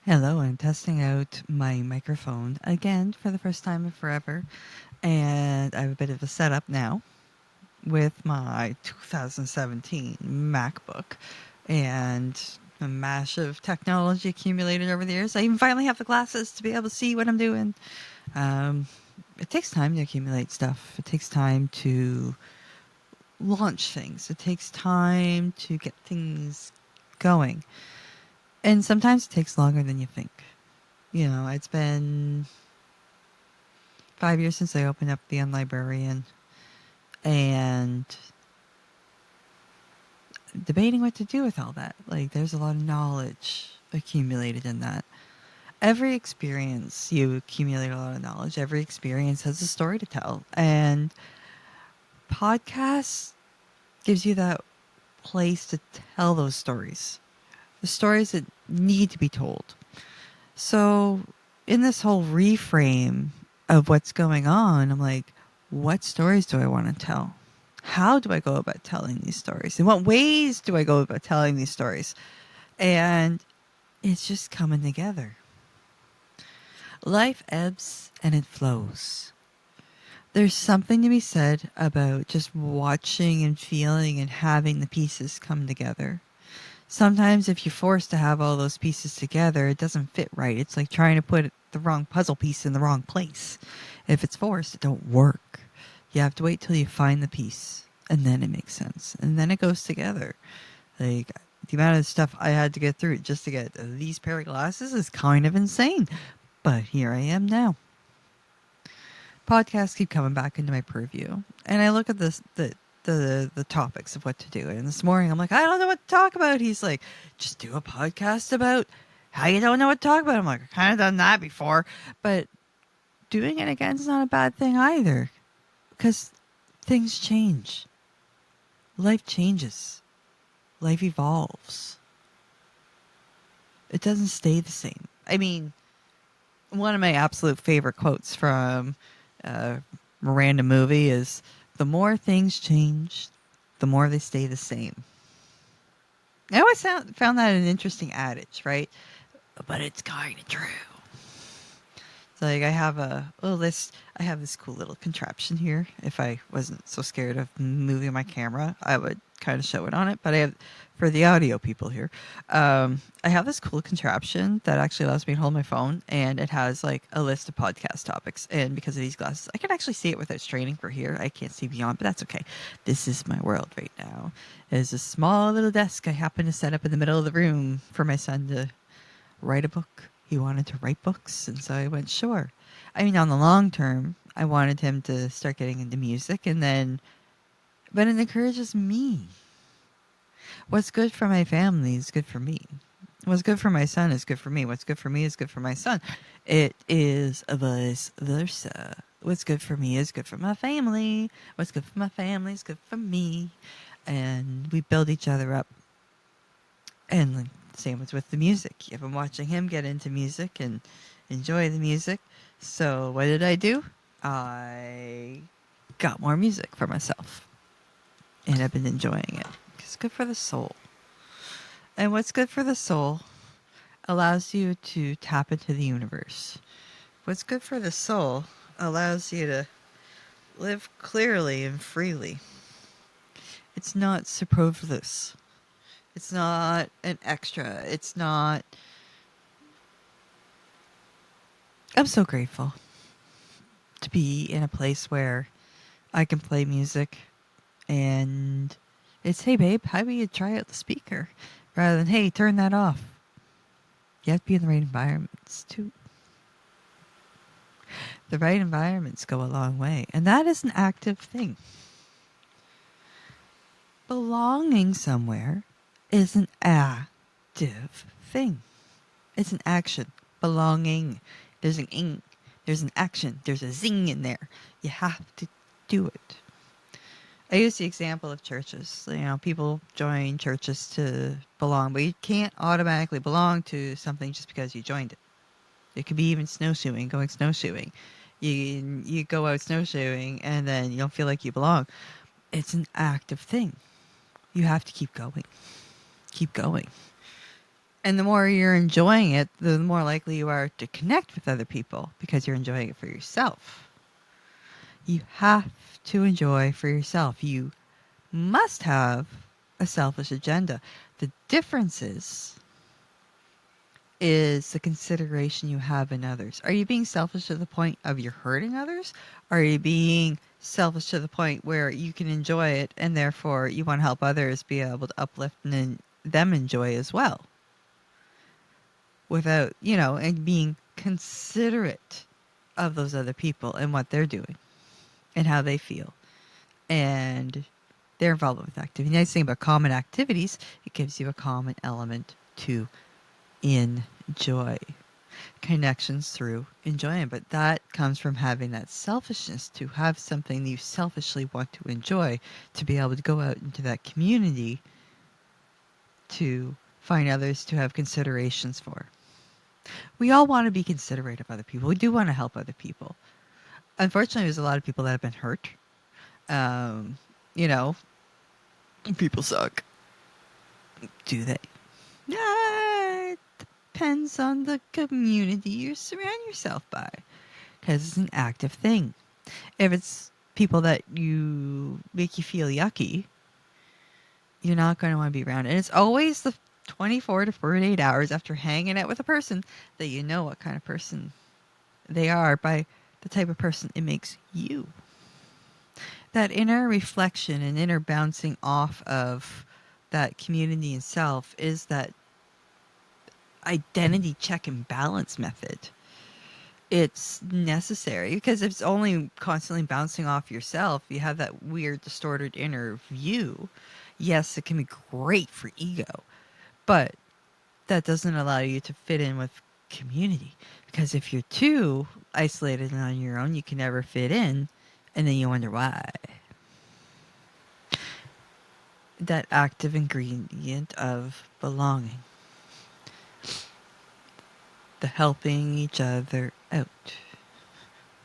Hello, I'm testing out my microphone again for the first time in forever. And I have a bit of a setup now with my 2017 MacBook and a mash of technology accumulated over the years. I even finally have the glasses to be able to see what I'm doing. Um, it takes time to accumulate stuff, it takes time to launch things, it takes time to get things going. And sometimes it takes longer than you think. You know, it's been 5 years since I opened up the Unlibrarian and debating what to do with all that. Like, there's a lot of knowledge accumulated in that. Every experience, you accumulate a lot of knowledge. Every experience has a story to tell. And podcasts gives you that place to tell those stories, the stories that need to be told. So, in this whole reframe of what's going on, I'm like, what stories do I want to tell? How do I go about telling these stories? In what ways do I go about telling these stories? And it's just coming together. Life ebbs and it flows. There's something to be said about just watching and feeling and having the pieces come together. Sometimes if you're forced to have all those pieces together, it doesn't fit right. It's like trying to put the wrong puzzle piece in the wrong place. If it's forced, it don't work. You have to wait till you find the piece and then it makes sense. And then it goes together. Like, the amount of stuff I had to get through just to get these pair of glasses is kind of insane. But here I am now. Podcasts keep coming back into my purview. And I look at the topics of what to do. And this morning I'm like, I don't know what to talk about. He's like, just do a podcast about how you don't know what to talk about. I'm like, I kind of done that before. But doing it again is not a bad thing either. Because things change. Life changes. Life evolves. It doesn't stay the same. I mean, one of my absolute favorite quotes from Miranda movie is, the more things change, the more they stay the same. I always found that an interesting adage, right? But it's kind of true. So, like, I have a little list. I have this cool little contraption here. If I wasn't so scared of moving my camera, I would kind of show it on it. But I have, for the audio people here, I have this cool contraption that actually allows me to hold my phone, and it has like a list of podcast topics. And because of these glasses, I can actually see it without straining for here. I can't see beyond, but that's okay. This is my world right now. There's a small little desk I happen to set up in the middle of the room for my son to write a book. He wanted to write books, and so I went, sure. I mean, on the long term, I wanted him to start getting into music, and then, but it encourages me. What's good for my family is good for me. What's good for my son is good for me. What's good for me is good for my son. It is vice versa. What's good for me is good for my family. What's good for my family is good for me. And we build each other up. And like, same was with the music. I've been watching him get into music and enjoy the music. So what did I do? I got more music for myself. And I've been enjoying it. It's good for the soul. And what's good for the soul allows you to tap into the universe. What's good for the soul allows you to live clearly and freely. It's not superfluous. It's not an extra. It's not. I'm so grateful to be in a place where I can play music and it's, hey babe, how about you try out the speaker? Rather than, hey, turn that off. You have to be in the right environments too. The right environments go a long way. And that is an active thing. Belonging somewhere is an active thing. It's an action. Belonging. There's an ing. There's an action. There's a zing in there. You have to do it. I use the example of churches. You know, people join churches to belong, but you can't automatically belong to something just because you joined it. It could be even snowshoeing, going snowshoeing. You go out snowshoeing and then you don't feel like you belong. It's an active thing. You have to keep going. Keep going. And the more you're enjoying it, the more likely you are to connect with other people because you're enjoying it for yourself. You have to enjoy for yourself. You must have a selfish agenda. The difference is the consideration you have in others. Are you being selfish to the point of you're hurting others? Or are you being selfish to the point where you can enjoy it and therefore you want to help others be able to uplift and then them enjoy as well? Without, and being considerate of those other people and what they're doing and how they feel. And they're involved with activity. The nice thing about common activities, it gives you a common element to enjoy. Connections through enjoying, but that comes from having that selfishness to have something you selfishly want to enjoy, to be able to go out into that community to find others to have considerations for. We all want to be considerate of other people. We do want to help other people. Unfortunately, there's a lot of people that have been hurt. Um, you know, people suck. Do they? It depends on the community you surround yourself by, because it's an active thing. If it's people that make you feel yucky, you're not going to want to be around. And it's always the 24 to 48 hours after hanging out with a person that you know what kind of person they are by the type of person it makes you. That inner reflection and inner bouncing off of that community itself is that identity check and balance method. It's necessary because if it's only constantly bouncing off yourself, you have that weird distorted inner view. Yes, it can be great for ego, but that doesn't allow you to fit in with community, because if you're too isolated and on your own, you can never fit in, and then you wonder why. That active ingredient of belonging, the helping each other out,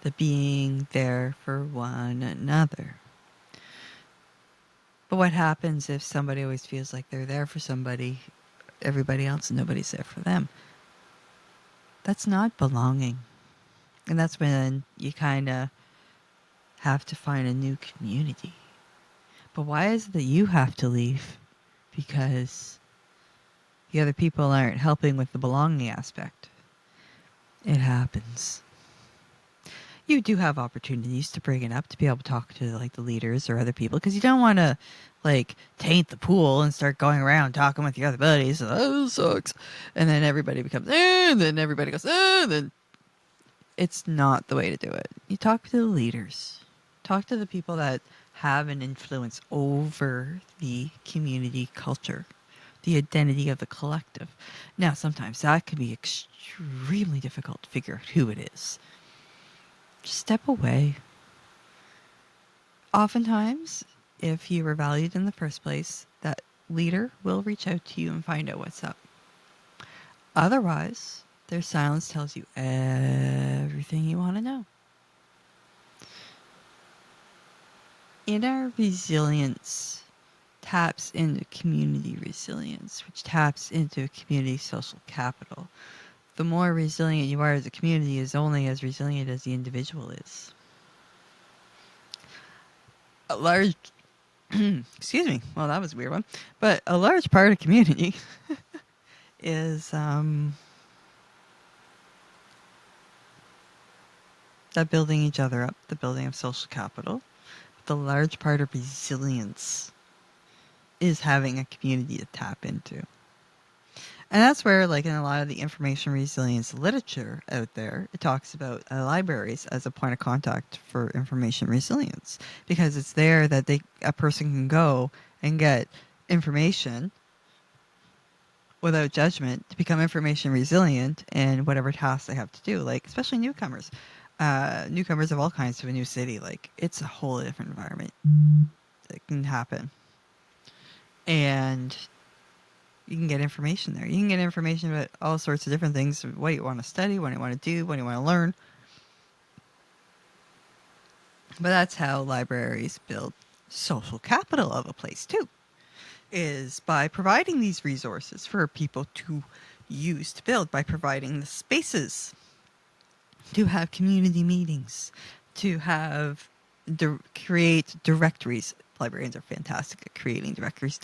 the being there for one another. But what happens if somebody always feels like they're there for everybody else, and nobody's there for them? That's not belonging. And that's when you kind of have to find a new community. But why is it that you have to leave? Because the other people aren't helping with the belonging aspect. It happens. You do have opportunities to bring it up, to be able to talk to like the leaders or other people, because you don't want to like taint the pool and start going around talking with your other buddies. Oh, this sucks. And then everybody becomes, and then everybody goes, and then it's not the way to do it. You talk to the leaders, talk to the people that have an influence over the community culture, the identity of the collective. Now, sometimes that can be extremely difficult to figure out who it is. Just step away. Oftentimes, if you were valued in the first place, that leader will reach out to you and find out what's up. Otherwise, their silence tells you everything you want to know. Inner resilience taps into community resilience, which taps into community social capital. The more resilient you are as a community is only as resilient as the individual is. A large, excuse me, well, that was a weird one, but a large part of community is that building each other up, the building of social capital. The large part of resilience is having a community to tap into. And that's where, like in a lot of the information resilience literature out there, it talks about libraries as a point of contact for information resilience, because it's there that a person can go and get information without judgment to become information resilient in whatever tasks they have to do. Like especially newcomers of all kinds to a new city. Like it's a whole different environment that can happen, and you can get information there. You can get information about all sorts of different things, what you want to study, what you want to do, what you want to learn. But that's how libraries build social capital of a place too. is by providing these resources for people to use to build, by providing the spaces to have community meetings, to have create directories. Librarians are fantastic at creating directories.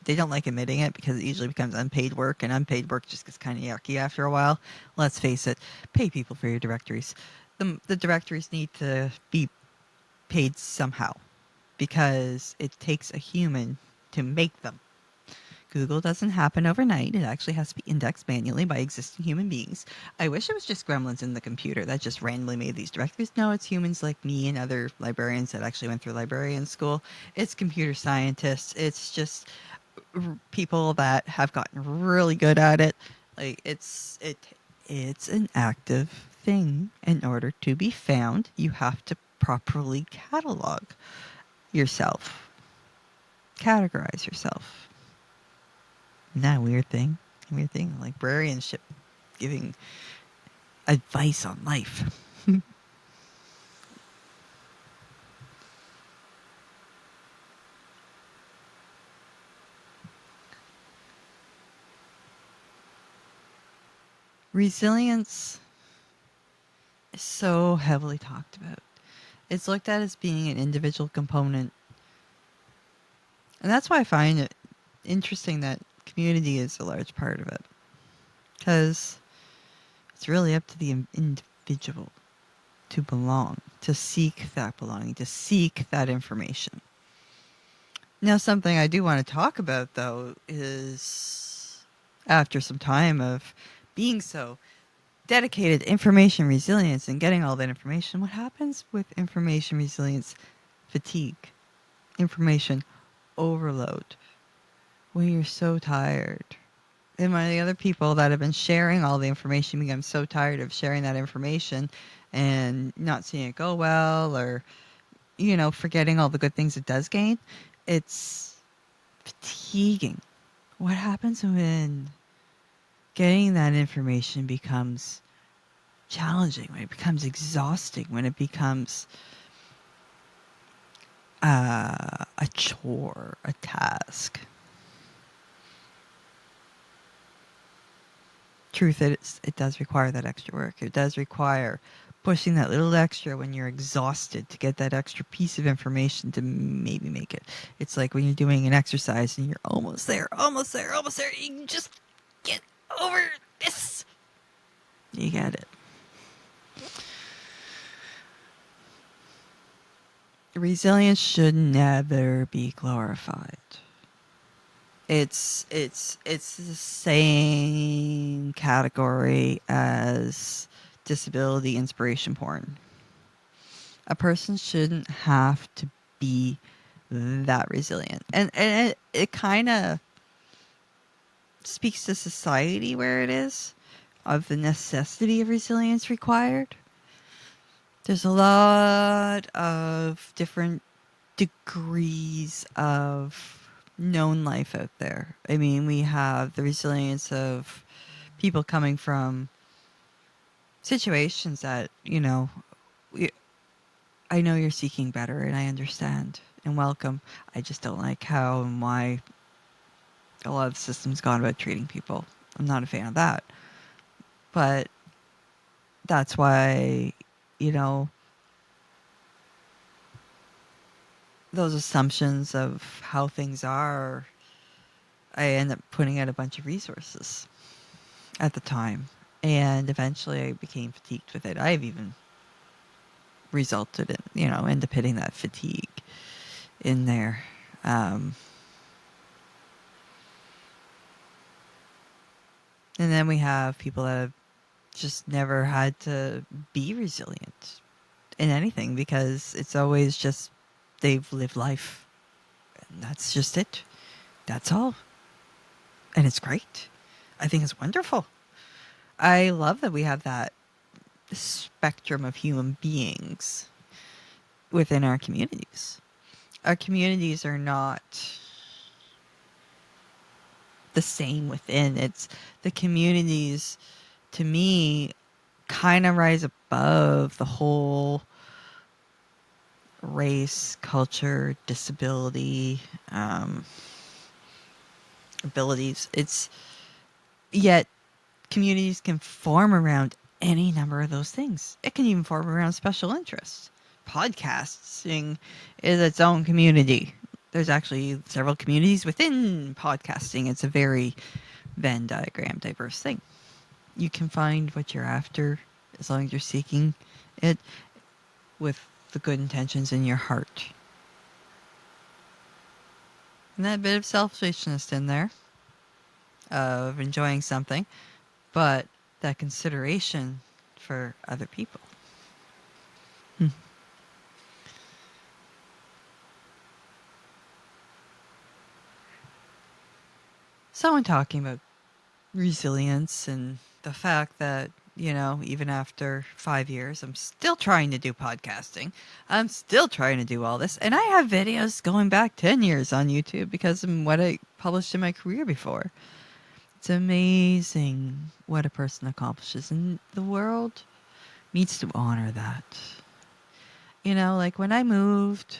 They don't like admitting it because it usually becomes unpaid work, and unpaid work just gets kind of yucky after a while. Let's face it, pay people for your directories. The directories need to be paid somehow because it takes a human to make them. Google doesn't happen overnight. It actually has to be indexed manually by existing human beings. I wish it was just gremlins in the computer that just randomly made these directories. No, it's humans like me and other librarians that actually went through librarian school. It's computer scientists. It's just people that have gotten really good at it. Like it's an active thing. In order to be found, you have to properly catalog yourself, categorize yourself. Isn't that a weird thing? Weird thing. Librarianship, giving advice on life. Resilience is so heavily talked about. It's looked at as being an individual component. And that's why I find it interesting that community is a large part of it. Because it's really up to the individual to belong, to seek that belonging, to seek that information. Now, something I do want to talk about, though, is after some time of being so dedicated to information resilience and getting all that information, what happens with information resilience fatigue, information overload, when you're so tired? And when the other people that have been sharing all the information become so tired of sharing that information and not seeing it go well, or, forgetting all the good things it does gain, it's fatiguing. What happens when getting that information becomes challenging, when it becomes exhausting, when it becomes a chore, a task? Truth is, it does require that extra work. It does require pushing that little extra when you're exhausted to get that extra piece of information to maybe make it. It's like when you're doing an exercise and you're almost there, almost there, almost there. You can just get over this. You get it. Resilience should never be glorified. It's the same category as disability inspiration porn. A person shouldn't have to be that resilient. And it kind of speaks to society where it is, of the necessity of resilience required. There's a lot of different degrees of known life out there. I mean, we have the resilience of people coming from situations that, I know you're seeking better and I understand and welcome. I just don't like how and why a lot of the system's gone about treating people. I'm not a fan of that. But that's why, you know, those assumptions of how things are, I end up putting out a bunch of resources at the time. And eventually I became fatigued with it. I've even resulted in, end up hitting that fatigue in there. And then we have people that have just never had to be resilient in anything because it's always just they've lived life. And that's just it. That's all. And it's great. I think it's wonderful. I love that we have that spectrum of human beings within our communities. Our communities are not the same within. It's the communities, to me, kind of rise above the whole race, culture, disability, abilities. It's yet communities can form around any number of those things. It can even form around special interests. Podcasting is its own community. There's actually several communities within podcasting. It's a very Venn diagram diverse thing. You can find what you're after as long as you're seeking it with the good intentions in your heart. And that bit of selfishness in there of enjoying something, but that consideration for other people. Someone talking about resilience and the fact that, even after 5 years, I'm still trying to do podcasting. I'm still trying to do all this. And I have videos going back 10 years on YouTube because of what I published in my career before. It's amazing what a person accomplishes, and the world needs to honor that. Like when I moved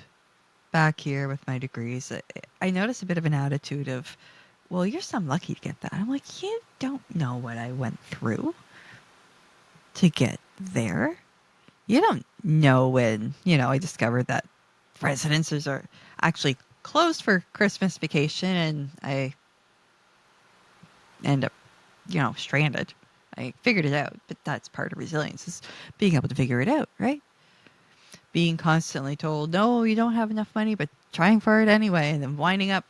back here with my degrees, I noticed a bit of an attitude of, well, you're so lucky to get that. I'm like, you don't know what I went through to get there. You don't know when, I discovered that residences are actually closed for Christmas vacation and I end up, stranded. I figured it out, but that's part of resilience is being able to figure it out, right? Being constantly told, no, you don't have enough money, but trying for it anyway, and then winding up,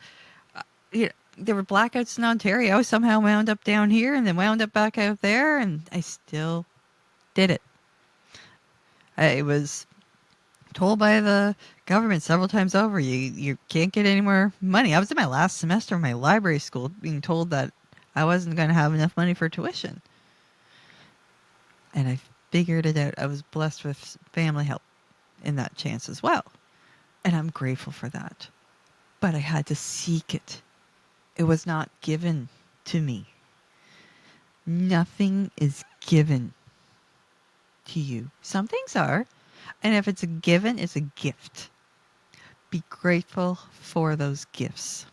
there were blackouts in Ontario. I somehow wound up down here and then wound up back out there, and I still did it. I was told by the government several times over, you can't get any more money. I was in my last semester of my library school being told that I wasn't going to have enough money for tuition. And I figured it out. I was blessed with family help in that chance as well. And I'm grateful for that. But I had to seek it. It was not given to me. Nothing is given to you. Some things are. And if it's a given, it's a gift. Be grateful for those gifts.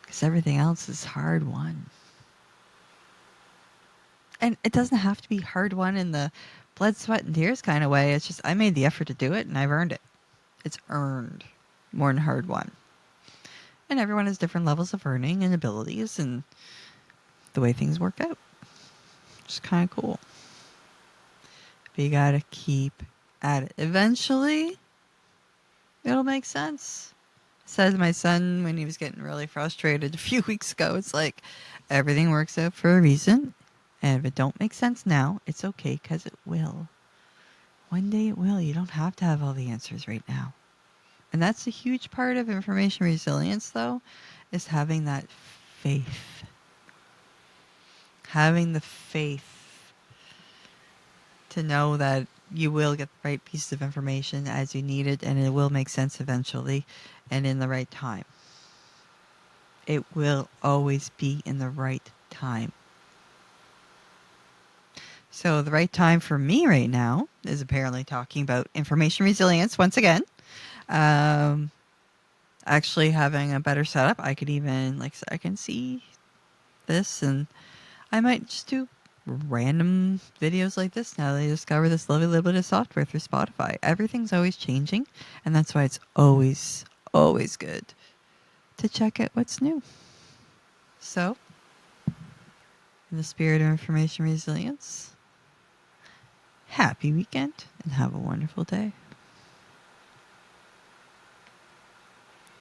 Because everything else is hard won. And it doesn't have to be hard won in the blood, sweat, and tears kind of way. It's just I made the effort to do it and I've earned it. It's earned more than hard won. And everyone has different levels of earning and abilities and the way things work out. It's kind of cool. But you got to keep at it. Eventually, it'll make sense. Said my son when he was getting really frustrated a few weeks ago. It's like everything works out for a reason. And if it don't make sense now, it's okay because it will. One day it will. You don't have to have all the answers right now. And that's a huge part of information resilience, though, is having that faith. Having the faith to know that you will get the right piece of information as you need it, and it will make sense eventually and in the right time. It will always be in the right time. So the right time for me right now is apparently talking about information resilience once again. Actually having a better setup. I could even, I can see this, and I might just do random videos like this now that I discover this lovely little bit of software through Spotify. Everything's always changing, and that's why it's always, always good to check out what's new. So, in the spirit of information resilience, happy weekend and have a wonderful day.